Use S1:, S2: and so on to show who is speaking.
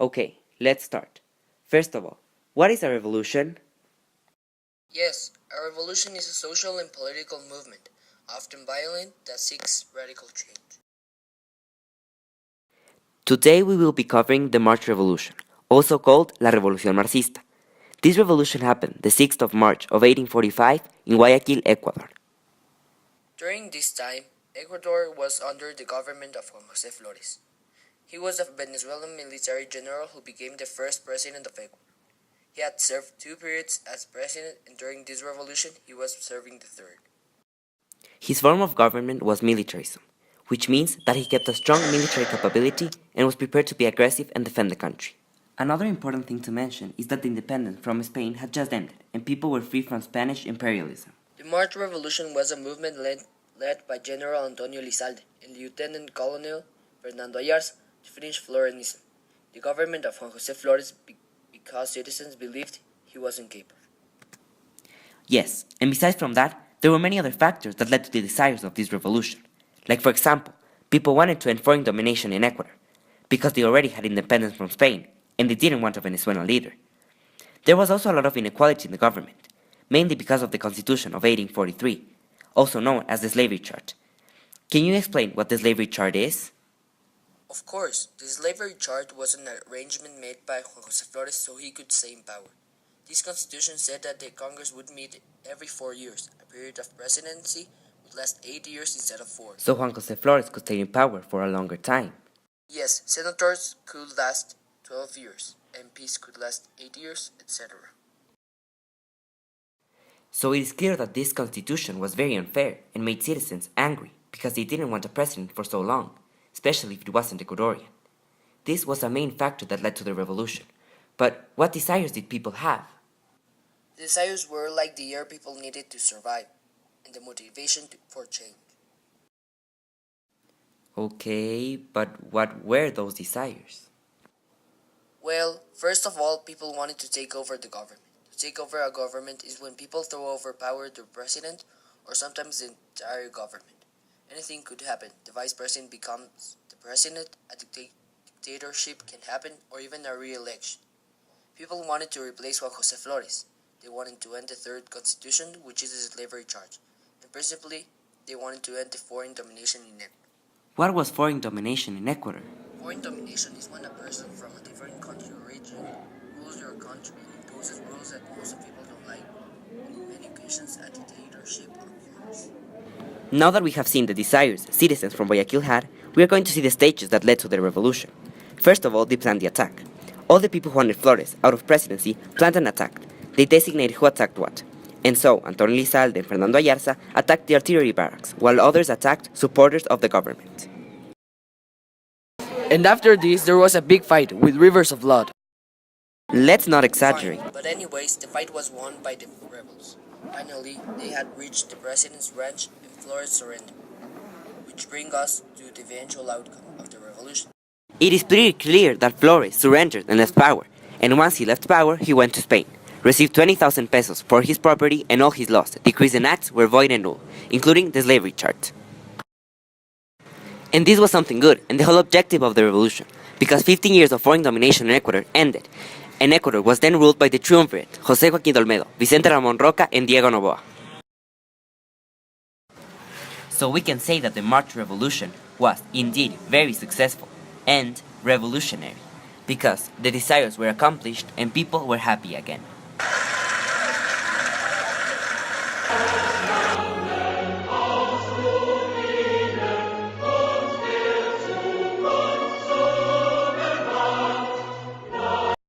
S1: Okay, let's start. First of all, what is a revolution?
S2: Yes, a revolution is a social and political movement, often violent, that seeks radical change.
S1: Today we will be covering the March Revolution, also called La Revolución Marxista. This revolution happened the 6th of March of 1845 in Guayaquil, Ecuador.
S2: During this time, Ecuador was under the government of Juan José Flores. He was a Venezuelan military general who became the first president of Ecuador. He had served 2 periods as president, and during this revolution he was serving the third.
S1: His form of government was militarism, which means that he kept a strong military capability and was prepared to be aggressive and defend the country. Another important thing to mention is that the independence from Spain had just ended and people were free from Spanish imperialism.
S2: The March Revolution was a movement led by General Antonio Lizalde and Lieutenant Colonel Fernando Ayarza to finish Florenism, the government of Juan José Flores, because citizens believed he was incapable.
S1: Yes, and besides from that, there were many other factors that led to the desires of this revolution. Like for example, people wanted to end foreign domination in Ecuador, because they already had independence from Spain, and they didn't want a Venezuelan leader. There was also a lot of inequality in the government, mainly because of the Constitution of 1843, also known as the Slavery Chart. Can you explain what the Slavery Chart is?
S2: Of course, the slavery chart was an arrangement made by Juan José Flores so he could stay in power. This constitution said that the Congress would meet every 4 years. A period of presidency would last 8 years instead of 4.
S1: So Juan José Flores could stay in power for a longer time.
S2: Yes, senators could last 12 years, MPs could last 8 years, etc.
S1: So it is clear that this constitution was very unfair and made citizens angry because they didn't want a president for so long, especially if it wasn't Ecuadorian. This was a main factor that led to the revolution. But what desires did people have?
S2: The desires were like the air people needed to survive, and the motivation for change.
S1: Okay, but what were those desires?
S2: Well, first of all, people wanted to take over the government. To take over a government is when people throw over power to the president or sometimes the entire government. Anything could happen. The vice president becomes the president, a dictatorship can happen, or even a re-election. People wanted to replace Juan José Flores. They wanted to end the third constitution, which is the slavery charge. And principally, they wanted to end the foreign domination in Ecuador.
S1: What was foreign domination in Ecuador?
S2: Foreign domination is when a person from a different country or region rules your country and imposes rules that most people don't like. In many occasions, a dictatorship occurs.
S1: Now that we have seen the desires citizens from Guayaquil had, we are going to see the stages that led to the revolution. First of all, they planned the attack. All the people who wanted Flores out of presidency planned an attack. They designated who attacked what. And so, Antonio Lizalde and Fernando Ayarza attacked the artillery barracks, while others attacked supporters of the government.
S3: And after this, there was a big fight with rivers of blood.
S1: Let's not exaggerate.
S2: Fine, but anyways, the fight was won by the rebels. Finally, they had reached the president's ranch and Flores surrendered. Which brings us to the eventual outcome of the revolution.
S1: It is pretty clear that Flores surrendered and left power, and once he left power, he went to Spain, received 20,000 pesos for his property and all his laws, decrees and acts were void and null, including the slavery chart. And this was something good, and the whole objective of the revolution, because 15 years of foreign domination in Ecuador ended, and Ecuador was then ruled by the triumvirate, José Joaquín de Olmedo, Vicente Ramón Roca, and Diego Noboa. So we can say that the March Revolution was indeed very successful and revolutionary, because the desires were accomplished and people were happy again.